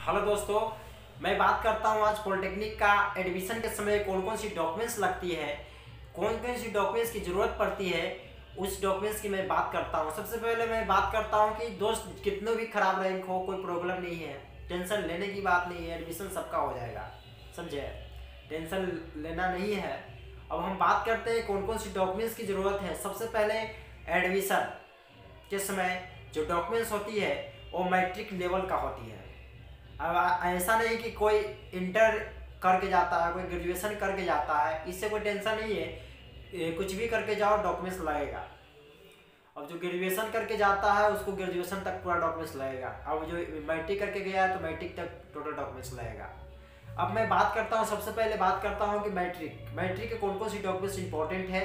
Hello दोस्तों, मैं बात करता हूँ आज पॉलिटेक्निक का एडमिशन के समय कौन कौन सी डॉक्यूमेंट्स लगती है, कौन कौन सी डॉक्यूमेंट्स की ज़रूरत पड़ती है, उस डॉक्यूमेंट्स की मैं बात करता हूँ। सबसे पहले मैं बात करता हूँ कि दोस्त कितने भी खराब रैंक हो कोई प्रॉब्लम नहीं है, टेंशन लेने की बात नहीं है, एडमिशन सबका हो जाएगा, समझे, टेंशन लेना नहीं है। अब हम बात करते हैं कौन कौन सी डॉक्यूमेंट्स की ज़रूरत है। सबसे पहले एडमिशन के समय जो डॉक्यूमेंट्स होती है वो मैट्रिक लेवल का होती है। अब ऐसा नहीं कि कोई इंटर करके जाता है, कोई ग्रेजुएशन करके जाता है, इससे कोई टेंशन नहीं है, कुछ भी करके जाओ डॉक्यूमेंट्स लगेगा। अब जो ग्रेजुएशन करके जाता है उसको ग्रेजुएशन तक पूरा डॉक्यूमेंट्स लगेगा। अब जो मैट्रिक करके गया है तो मैट्रिक तक टोटल डॉक्यूमेंट्स लगेगा। अब मैं बात करता हूँ, सबसे पहले बात करता हूँ कि मैट्रिक के कौन कौन सी डॉक्यूमेंट्स इंपॉर्टेंट है।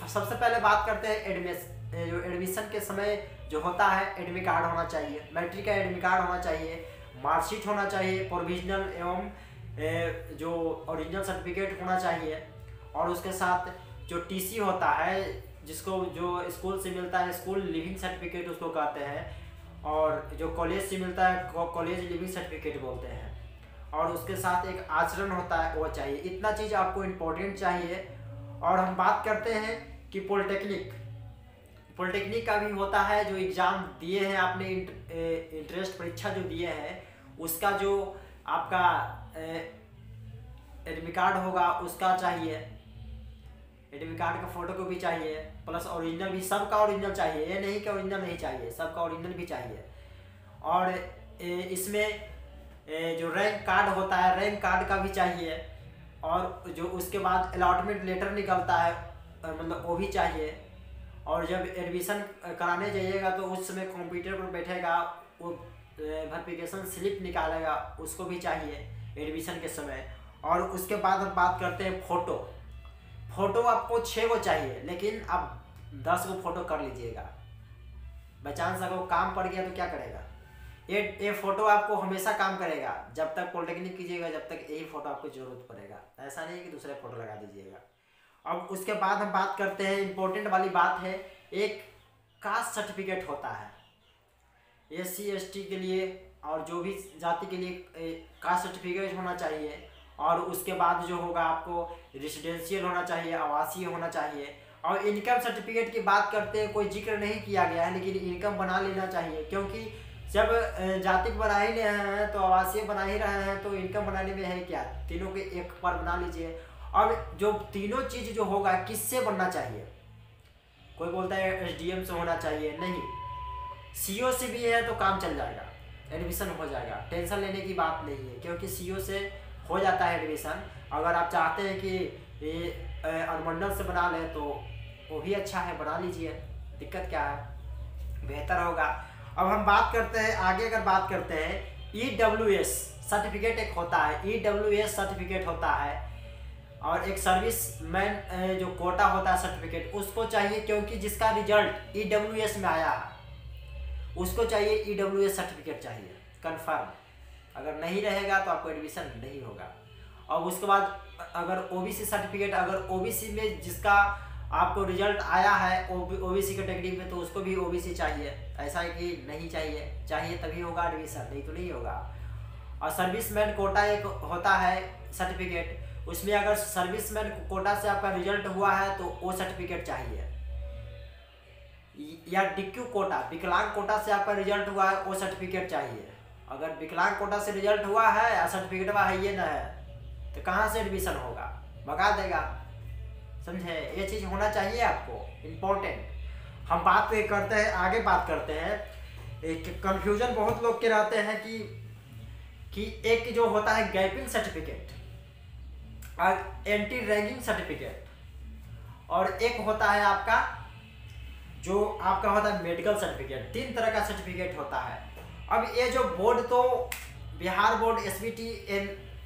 सबसे पहले बात करते हैं जो एडमिशन के समय जो होता है एडमिट कार्ड होना चाहिए, मैट्रिक का एडमिट कार्ड होना चाहिए, मार्कशीट होना चाहिए, प्रोविजनल एवं जो ओरिजिनल सर्टिफिकेट होना चाहिए, और उसके साथ जो टीसी होता है जिसको जो स्कूल से मिलता है, स्कूल लिविंग सर्टिफिकेट उसको कहते हैं, और जो कॉलेज से मिलता है कॉलेज लिविंग सर्टिफिकेट बोलते हैं, और उसके साथ एक आचरण होता है वो चाहिए। इतना चीज़ आपको इम्पोर्टेंट चाहिए। और हम बात करते हैं कि पॉलिटेक्निक का भी होता है, जो एग्ज़ाम दिए हैं आपने, इंट्रेंस परीक्षा जो दिए हैं उसका जो आपका एडमिट कार्ड होगा उसका चाहिए, एडमिट कार्ड का फोटो कॉपी चाहिए, प्लस ओरिजिनल भी, सबका ओरिजिनल चाहिए, ये नहीं कि ओरिजिनल नहीं चाहिए, सबका ओरिजिनल भी चाहिए। और इसमें जो रैंक कार्ड होता है रैंक कार्ड का भी चाहिए, और जो उसके बाद अलॉटमेंट लेटर निकलता है मतलब वो भी चाहिए। और जब एडमिशन कराने जाइएगा तो उस समय कंप्यूटर पर बैठेगा, वो वेरिफिकेशन स्लिप निकालेगा, उसको भी चाहिए एडमिशन के समय। और उसके बाद हम बात करते हैं फ़ोटो आपको 6 गो चाहिए, लेकिन आप 10 गो फ़ोटो कर लीजिएगा, बाई अगर काम पड़ गया तो क्या करेगा। ये फ़ोटो आपको हमेशा काम करेगा, जब तक पॉलिटेक्निक कीजिएगा जब तक यही फ़ोटो आपको ज़रूरत पड़ेगा, ऐसा नहीं कि दूसरे फ़ोटो लगा दीजिएगा। अब उसके बाद हम बात करते हैं, इम्पोर्टेंट वाली बात है, एक कास्ट सर्टिफिकेट होता है SC ST के लिए और जो भी जाति के लिए कास्ट सर्टिफिकेट होना चाहिए। और उसके बाद जो होगा आपको रेसिडेंशियल होना चाहिए, आवासीय होना चाहिए। और इनकम सर्टिफिकेट की बात करते हैं, कोई जिक्र नहीं किया गया है, लेकिन इनकम बना लेना चाहिए, क्योंकि जब जाति को बना ही ले रहे हैं तो आवासीय बना ही रहे हैं, तो इनकम बनाने में है क्या, तीनों के एक पर बना लीजिए। अब जो तीनों चीज़ जो होगा किससे बनना चाहिए, कोई बोलता है SDM से होना चाहिए, नहीं, CO से भी है तो काम चल जाएगा, एडमिशन हो जाएगा, टेंशन लेने की बात नहीं है, क्योंकि CO से हो जाता है एडमिशन। अगर आप चाहते हैं कि अनुमंडल से बना लें तो वो भी अच्छा है, बना लीजिए, दिक्कत क्या है, बेहतर होगा। अब हम बात करते हैं आगे, अगर बात करते हैं EWS सर्टिफिकेट एक होता है, EWS सर्टिफिकेट होता है, और एक सर्विस मैन जो कोटा होता है सर्टिफिकेट उसको चाहिए, क्योंकि जिसका रिजल्ट EWS में आया है उसको चाहिए, EWS सर्टिफिकेट चाहिए कंफर्म, अगर नहीं रहेगा तो आपको एडमिशन नहीं होगा। और उसके बाद अगर OBC सर्टिफिकेट, अगर OBC में जिसका आपको रिजल्ट आया है OBC कैटेगरी में तो उसको भी OBC चाहिए, ऐसा है कि नहीं चाहिए तभी होगा एडमिशन, नहीं तो नहीं होगा। और सर्विसमैन कोटा एक होता है सर्टिफिकेट, उसमें अगर सर्विसमैन कोटा से आपका रिजल्ट हुआ है तो वो सर्टिफिकेट चाहिए। या DQ कोटा, विकलांग कोटा से आपका रिजल्ट हुआ है वो सर्टिफिकेट चाहिए। अगर विकलांग कोटा से रिजल्ट हुआ है या सर्टिफिकेट है ये ना है तो कहाँ से एडमिशन होगा, भगा देगा, समझे, ये चीज़ होना चाहिए आपको, इम्पोर्टेंट। हम बात करते हैं, आगे बात करते हैं, एक कन्फ्यूजन बहुत लोग के रहते हैं कि एक जो होता है गैपिंग सर्टिफिकेट और एंटी रैंकिंग सर्टिफिकेट, और एक होता है आपका जो आपका होता है मेडिकल सर्टिफिकेट। 3 तरह का सर्टिफिकेट होता है। अब ये जो बोर्ड तो बिहार बोर्ड SBT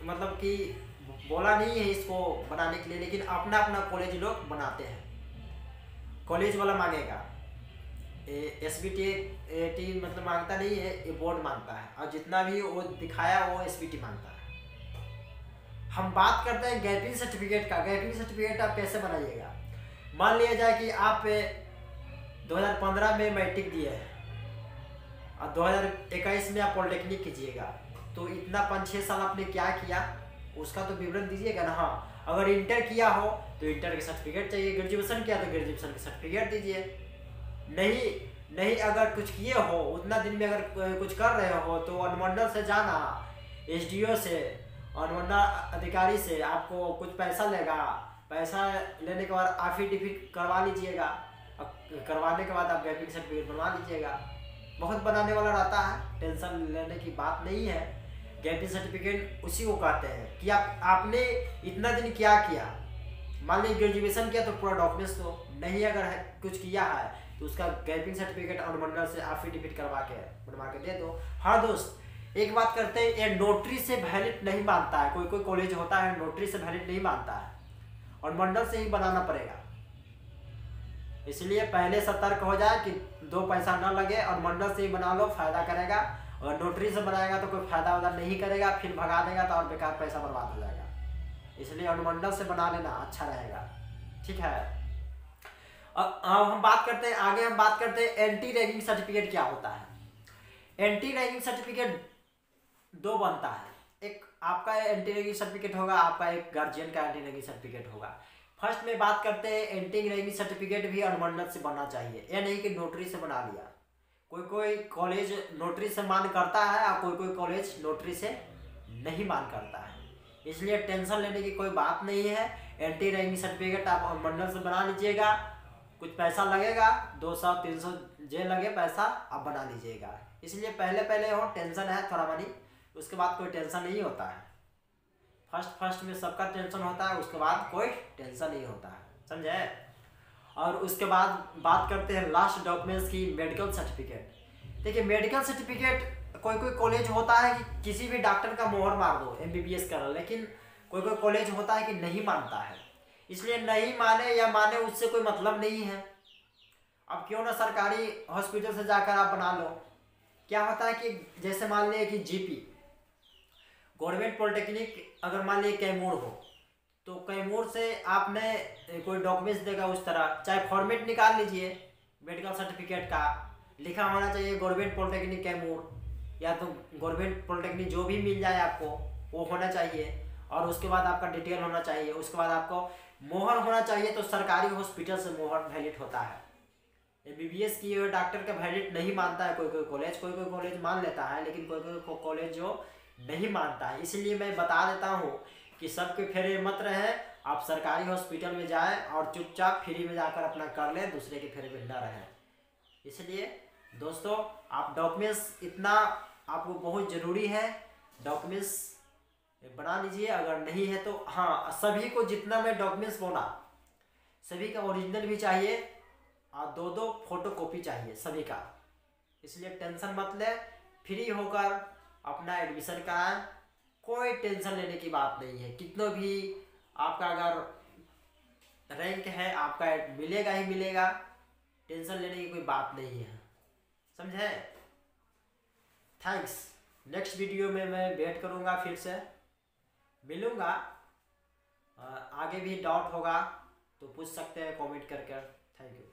मतलब कि बोला नहीं है इसको बनाने के लिए, लेकिन अपना अपना कॉलेज लोग बनाते हैं, कॉलेज वाला मांगेगा, SBT मतलब मांगता नहीं है, ये बोर्ड मांगता है, और जितना भी वो दिखाया वो SBT मांगता है। हम बात करते हैं गैपिंग सर्टिफिकेट का। गैपिंग सर्टिफिकेट आप कैसे बनाइएगा, मान लिया जाए कि आप 2015 में मैट्रिक दिए हैं और 2021 में आप पॉलिटेक्निक कीजिएगा, तो इतना 5-6 साल आपने क्या किया उसका तो विवरण दीजिएगा ना। हाँ, अगर इंटर किया हो तो इंटर के सर्टिफिकेट चाहिए, ग्रेजुएशन किया तो ग्रेजुएशन के सर्टिफिकेट दीजिए। नहीं नहीं अगर कुछ किए हो उतना दिन में अगर कुछ कर रहे हो तो अनुमंडल से जाना, एसडीओ से, अनुमंडल अधिकारी से आपको कुछ पैसा लेगा। पैसा लेने के बाद एफिडेविट करवा लीजिएगा, करवाने के बाद आप गैपिंग सर्टिफिकेट बनवा लीजिएगा। बहुत बनाने वाला रहता है, टेंशन लेने की बात नहीं है। गैपिंग सर्टिफिकेट उसी को कहते हैं कि आपने इतना दिन क्या किया। मान लीजिए ग्रेजुएशन किया तो पूरा डॉक्यूमेंट्स तो नहीं, अगर कुछ किया है तो उसका गैपिंग सर्टिफिकेट अनुमंडल से एफिडेविट करवा के बनवा के दे दो। हाँ दोस्त, एक बात करते हैं, ये नोटरी से वैलिड नहीं मानता है। कोई कोई कॉलेज होता है नोटरी से वैलिड नहीं मानता है, अनुमंडल से ही बनाना पड़ेगा। इसलिए पहले सतर्क हो जाए कि 2 पैसा ना लगे, अनुमंडल से ही बना लो, फायदा करेगा। और नोटरी से बनाएगा तो कोई फायदा वादा नहीं करेगा, फिर भगा देगा तो और बेकार पैसा बर्बाद हो जाएगा। इसलिए अनुमंडल से बना लेना अच्छा रहेगा, ठीक है। अब हम बात करते हैं आगे, हम बात करते हैं एंटी रैगिंग सर्टिफिकेट क्या होता है। एंटी रैगिंग सर्टिफिकेट 2 बनता है, एक आपका एंटी रैगिंग सर्टिफिकेट होगा, आपका एक गार्जियन का एंटी रैगिंग सर्टिफिकेट होगा। फर्स्ट में बात करते हैं एंटी रैगिंग सर्टिफिकेट भी अनुमंडल से बनना चाहिए, यह नहीं कि नोटरी से बना लिया। कोई कोई कॉलेज नोटरी से मान करता है और कोई कोई कॉलेज नोटरी से नहीं मान करता है, इसलिए टेंशन लेने की कोई बात नहीं है। एंटी रैगिंग सर्टिफिकेट आप अनुमंडल से बना लीजिएगा, कुछ पैसा लगेगा, 200-300 जे लगे पैसा, आप बना लीजिएगा। इसलिए पहले हो टेंशन है थोड़ा मनी, उसके बाद कोई टेंशन नहीं होता है। फर्स्ट में सबका टेंशन होता है, उसके बाद कोई टेंशन नहीं होता है, समझे। और उसके बाद बात करते हैं लास्ट डॉक्यूमेंट्स की, मेडिकल सर्टिफिकेट। देखिए मेडिकल सर्टिफिकेट कोई कोई कॉलेज होता है कि किसी भी डॉक्टर का मोहर मार दो MBBS कर, लेकिन कोई कोई कॉलेज होता है कि नहीं मानता है। इसलिए नहीं माने या माने उससे कोई मतलब नहीं है। अब क्यों ना सरकारी हॉस्पिटल से जाकर आप बना लो। क्या होता है कि जैसे मान लिया कि GP गवर्नमेंट पॉलिटेक्निक अगर मान लीजिए कैमूर हो, तो कैमूर से आपने कोई डॉक्यूमेंट्स देगा उस तरह, चाहे फॉर्मेट निकाल लीजिए मेडिकल सर्टिफिकेट का, लिखा होना चाहिए गवर्नमेंट पॉलिटेक्निक कैमूर, या तो गवर्नमेंट पॉलिटेक्निक जो भी मिल जाए आपको वो होना चाहिए। और उसके बाद आपका डिटेल होना चाहिए, उसके बाद आपको मोहर होना चाहिए। तो सरकारी हॉस्पिटल से मोहर वैलिड होता है। MBBS किए हुए डॉक्टर का वैलिड नहीं मानता है कोई कोई कॉलेज मान लेता है, लेकिन कोई कोई कॉलेज जो नहीं मानता है। इसलिए मैं बता देता हूँ कि सबके फेरे मत रहे, आप सरकारी हॉस्पिटल में जाएं और चुपचाप फ्री में जाकर अपना कर लें, दूसरे के फेरे में न रहें। इसलिए दोस्तों आप डॉक्यूमेंट्स इतना आपको बहुत ज़रूरी है, डॉक्यूमेंट्स बना लीजिए। अगर नहीं है तो हाँ, सभी को जितना मैं डॉक्यूमेंट्स बोला सभी का ओरिजिनल भी चाहिए और 2-2 फोटोकॉपी चाहिए सभी का। इसलिए टेंशन मत ले, फ्री होकर अपना एडमिशन कराएं, कोई टेंशन लेने की बात नहीं है। कितना भी आपका अगर रैंक है आपका मिलेगा ही मिलेगा, टेंशन लेने की कोई बात नहीं है, समझे। थैंक्स। नेक्स्ट वीडियो में मैं वेट करूँगा, फिर से मिलूँगा। आगे भी डाउट होगा तो पूछ सकते हैं कमेंट करके। Thank you.